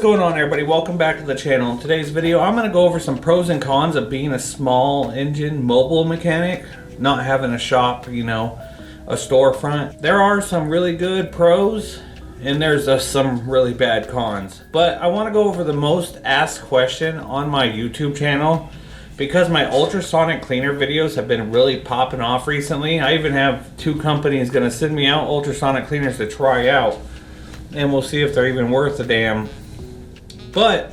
going on, everybody? Welcome back to the channel. In today's video, I'm going to go over some pros and cons of being a small engine mobile mechanic, not having a shop, you know, a storefront. There are some really good pros and there's some really bad cons. But I want to go over the most asked question on my YouTube channel because my ultrasonic cleaner videos have been really popping off recently. I even have 2 companies going to send me out ultrasonic cleaners to try out, and we'll see if they're even worth a damn. But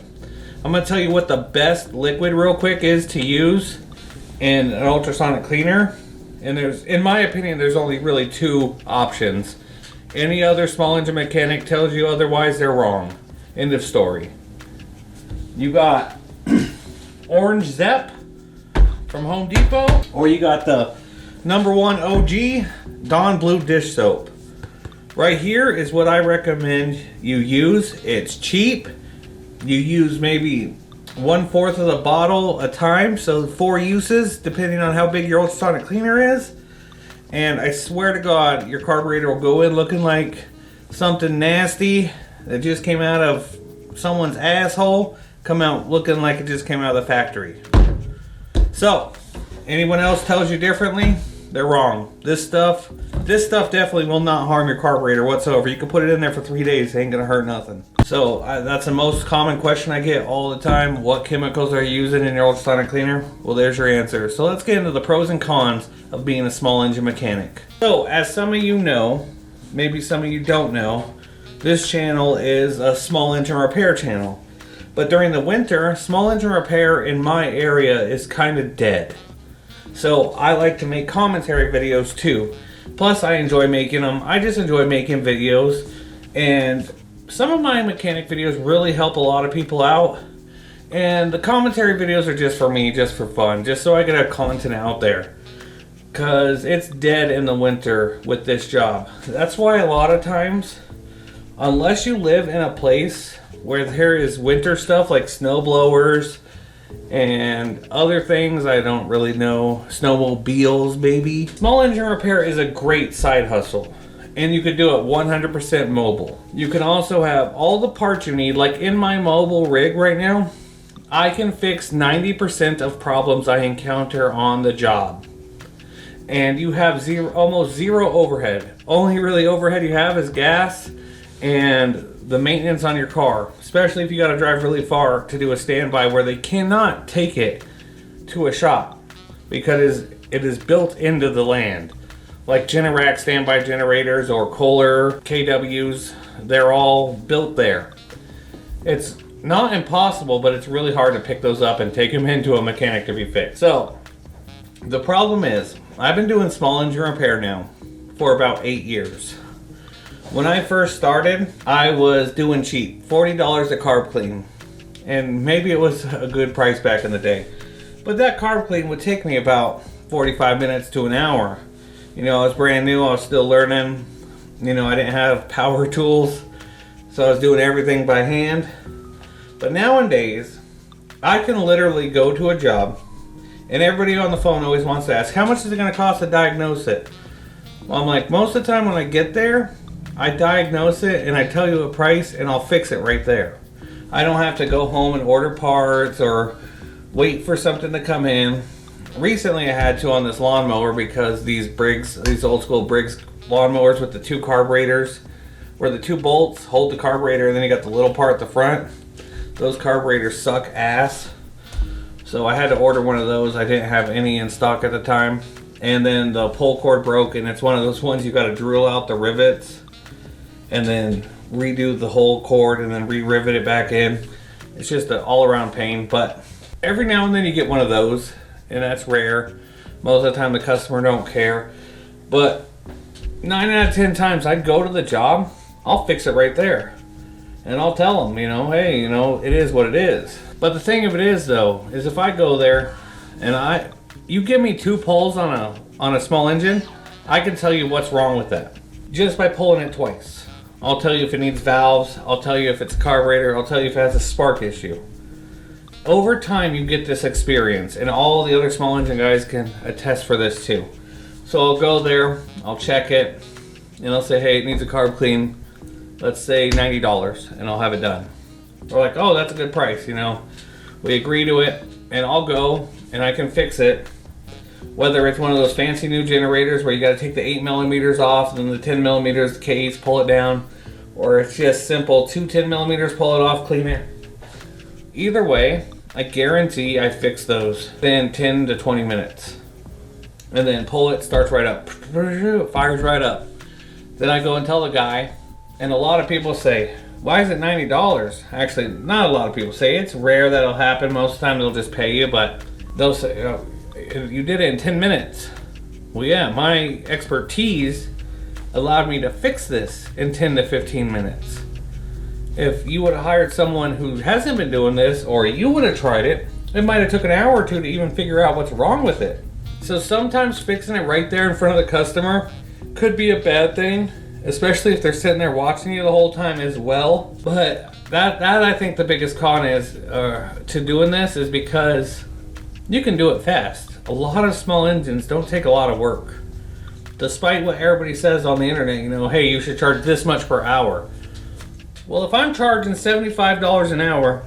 I'm going to tell you what the best liquid real quick is to use in an ultrasonic cleaner. And there's, in my opinion, there's only really 2 options. Any other small engine mechanic tells you otherwise, they're wrong. End of story. You got Orange Zep from Home Depot, or you got the #1 OG Dawn Blue dish soap. Right here is what I recommend you use. It's cheap. You use maybe 1/4 of the bottle a time, so 4 uses depending on how big your ultrasonic cleaner is. And I swear to God, your carburetor will go in looking like something nasty that just came out of someone's asshole, come out looking like it just came out of the factory. So, anyone else tells you differently, they're wrong. This stuff definitely will not harm your carburetor whatsoever. You can put it in there for 3 days, it ain't gonna hurt nothing. So that's the most common question I get all the time. What chemicals are you using in your ultrasonic cleaner? Well, there's your answer. So let's get into the pros and cons of being a small engine mechanic. So as some of you know, maybe some of you don't know, this channel is a small engine repair channel. But during the winter, small engine repair in my area is kind of dead. So I like to make commentary videos too. Plus I enjoy making them. I just enjoy making videos, and some of my mechanic videos really help a lot of people out. And the commentary videos are just for me, just for fun, just so I can have content out there. Cause it's dead in the winter with this job. That's why a lot of times, unless you live in a place where there is winter stuff like snow blowers and other things I don't really know, snowmobiles maybe. Small engine repair is a great side hustle, and you could do it 100% mobile. You can also have all the parts you need. Like in my mobile rig right now, I can fix 90% of problems I encounter on the job. And you have almost zero overhead. Only really overhead you have is gas and the maintenance on your car, especially if you got to drive really far to do a standby where they cannot take it to a shop because it is built into the land. Like Generac standby generators or Kohler KWs, they're all built there. It's not impossible, but it's really hard to pick those up and take them into a mechanic to be fixed. So the problem is, I've been doing small engine repair now for about 8 years. When I first started, I was doing cheap, $40 a carb clean. And maybe it was a good price back in the day. But that carb clean would take me about 45 minutes to an hour. You know, I was brand new, I was still learning. You know, I didn't have power tools, so I was doing everything by hand. But nowadays, I can literally go to a job, and everybody on the phone always wants to ask, how much is it going to cost to diagnose it? Well, I'm like, most of the time when I get there, I diagnose it and I tell you a price and I'll fix it right there. I don't have to go home and order parts or wait for something to come in. Recently I had to on this lawnmower because these old school Briggs lawnmowers with the 2 carburetors, where the 2 bolts hold the carburetor and then you got the little part at the front. Those carburetors suck ass. So I had to order one of those. I didn't have any in stock at the time. And then the pull cord broke, and it's one of those ones you got to drill out the rivets and then redo the whole cord and then re-rivet it back in. It's just an all-around pain, but every now and then you get one of those, and that's rare. Most of the time the customer don't care, but 9 out of 10 times I go to the job, I'll fix it right there. And I'll tell them, you know, hey, you know, it is what it is. But the thing of it is though, is if I go there and you give me 2 pulls on a small engine, I can tell you what's wrong with that. Just by pulling it twice. I'll tell you if it needs valves, I'll tell you if it's a carburetor, I'll tell you if it has a spark issue. Over time you get this experience, and all the other small engine guys can attest for this too. So I'll go there, I'll check it, and I'll say, hey, it needs a carb clean, let's say $90, and I'll have it done. They're like, oh, that's a good price, you know. We agree to it, and I'll go and I can fix it. Whether it's one of those fancy new generators where you got to take the 8 millimeters off, then the 10 millimeters case, pull it down, or it's just simple 2 10 millimeters, pull it off, clean it. Either way, I guarantee I fix those in 10 to 20 minutes. And then pull it, starts right up, fires right up. Then I go and tell the guy, and a lot of people say, why is it $90? Actually, not a lot of people say. It's rare that it'll happen. Most of the time they'll just pay you, but they'll say, oh, you did it in 10 minutes. Well, yeah, my expertise allowed me to fix this in 10 to 15 minutes. If you would have hired someone who hasn't been doing this, or you would have tried it, it might have took an hour or two to even figure out what's wrong with it. So sometimes fixing it right there in front of the customer could be a bad thing, especially if they're sitting there watching you the whole time as well. But that I think the biggest con is to doing this is because you can do it fast. A lot of small engines don't take a lot of work. Despite what everybody says on the internet, you know, hey, you should charge this much per hour. Well, if I'm charging $75 an hour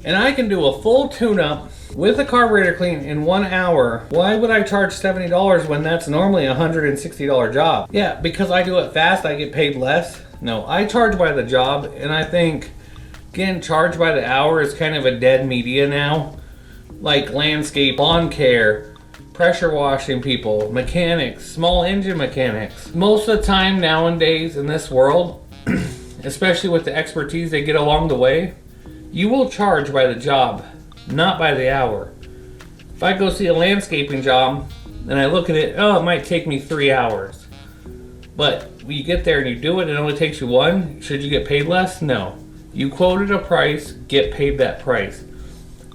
and I can do a full tune-up with a carburetor clean in 1 hour, why would I charge $70 when that's normally a $160 job? Yeah, because I do it fast, I get paid less. No, I charge by the job, and I think getting charged by the hour is kind of a dead media now. Like landscape, lawn care, pressure washing people, mechanics, small engine mechanics. Most of the time nowadays in this world, especially with the expertise they get along the way, you will charge by the job, not by the hour. If I go see a landscaping job and I look at it, oh, it might take me 3 hours. But when you get there and you do it, it only takes you 1. Should you get paid less? No. You quoted a price, get paid that price.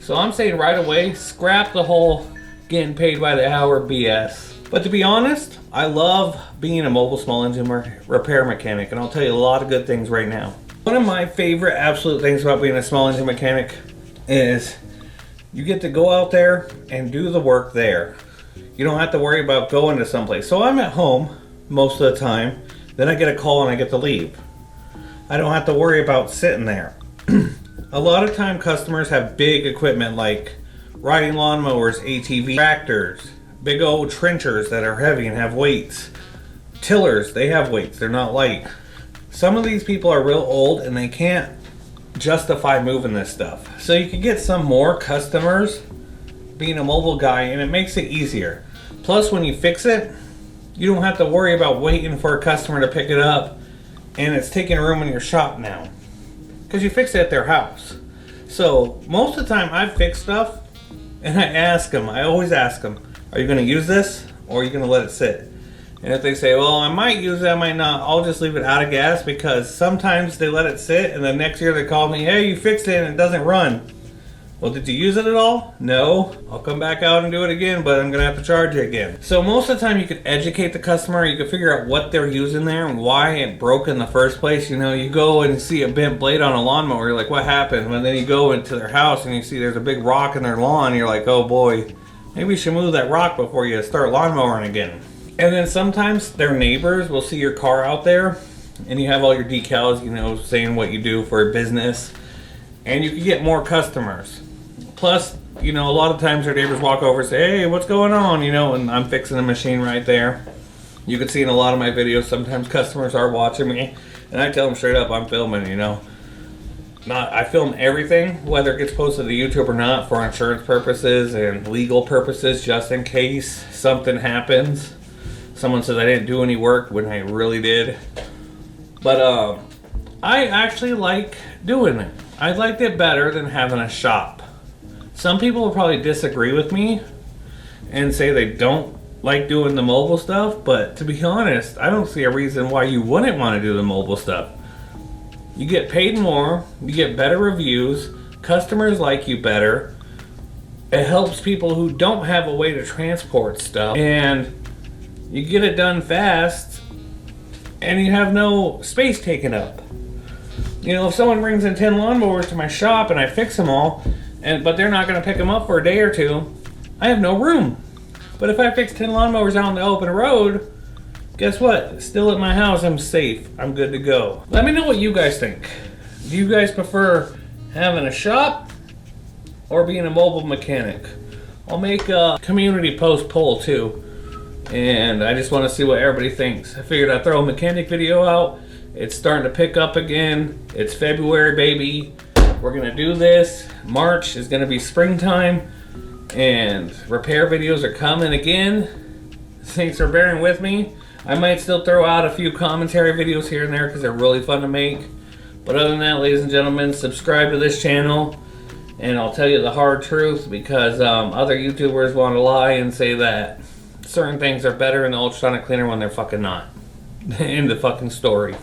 So I'm saying right away, scrap the whole getting paid by the hour BS. But to be honest, I love being a mobile small engine repair mechanic, and I'll tell you a lot of good things right now. One of my favorite absolute things about being a small engine mechanic is you get to go out there and do the work there. You don't have to worry about going to someplace. So I'm at home most of the time, then I get a call and I get to leave. I don't have to worry about sitting there. A lot of time customers have big equipment like riding lawnmowers, ATV, tractors, big old trenchers that are heavy and have weights. Tillers, they have weights, they're not light. Some of these people are real old and they can't justify moving this stuff. So you can get some more customers being a mobile guy, and it makes it easier. Plus when you fix it, you don't have to worry about waiting for a customer to pick it up and it's taking room in your shop now, because you fixed it at their house. So most of the time I fix stuff and I always ask them, are you going to use this or are you going to let it sit? And if they say, well, I might use it, I might not, I'll just leave it out of gas, because sometimes they let it sit and the next year they call me, hey, you fixed it and it doesn't run. Well, did you use it at all? No. I'll come back out and do it again, but I'm going to have to charge you again. So most of the time you can educate the customer, you can figure out what they're using there and why it broke in the first place. You know, you go and see a bent blade on a lawnmower, you're like, what happened? And then you go into their house and you see there's a big rock in their lawn, you're like, oh boy, maybe you should move that rock before you start lawnmowering again. And then sometimes their neighbors will see your car out there and you have all your decals, you know, saying what you do for a business, and you can get more customers. Plus, you know, a lot of times their neighbors walk over and say, hey, what's going on? You know, and I'm fixing a machine right there. You can see in a lot of my videos, sometimes customers are watching me and I tell them straight up, I'm filming, you know. I film everything, whether it gets posted to YouTube or not, for insurance purposes and legal purposes, just in case something happens. Someone says I didn't do any work when I really did. But I actually like doing it. I liked it better than having a shop. Some people will probably disagree with me and say they don't like doing the mobile stuff, but to be honest, I don't see a reason why you wouldn't want to do the mobile stuff. You get paid more, you get better reviews, customers like you better. It helps people who don't have a way to transport stuff, and you get it done fast and you have no space taken up. You know, if someone brings in 10 lawnmowers to my shop and I fix them all, but they're not going to pick them up for a day or two, I have no room. But if I fix 10 lawnmowers out on the open road, guess what? Still at my house, I'm safe. I'm good to go. Let me know what you guys think. Do you guys prefer having a shop or being a mobile mechanic. I'll make a community post poll too, and I just want to see what everybody thinks. I figured I'd throw a mechanic video out. It's starting to pick up again. It's February, baby. We're gonna do this. March is gonna be springtime, and repair videos are coming again. Thanks for bearing with me. I might still throw out a few commentary videos here and there because they're really fun to make. But other than that, ladies and gentlemen, subscribe to this channel, and I'll tell you the hard truth, because other YouTubers want to lie and say that certain things are better in the ultrasonic cleaner when they're fucking not. End the fucking story.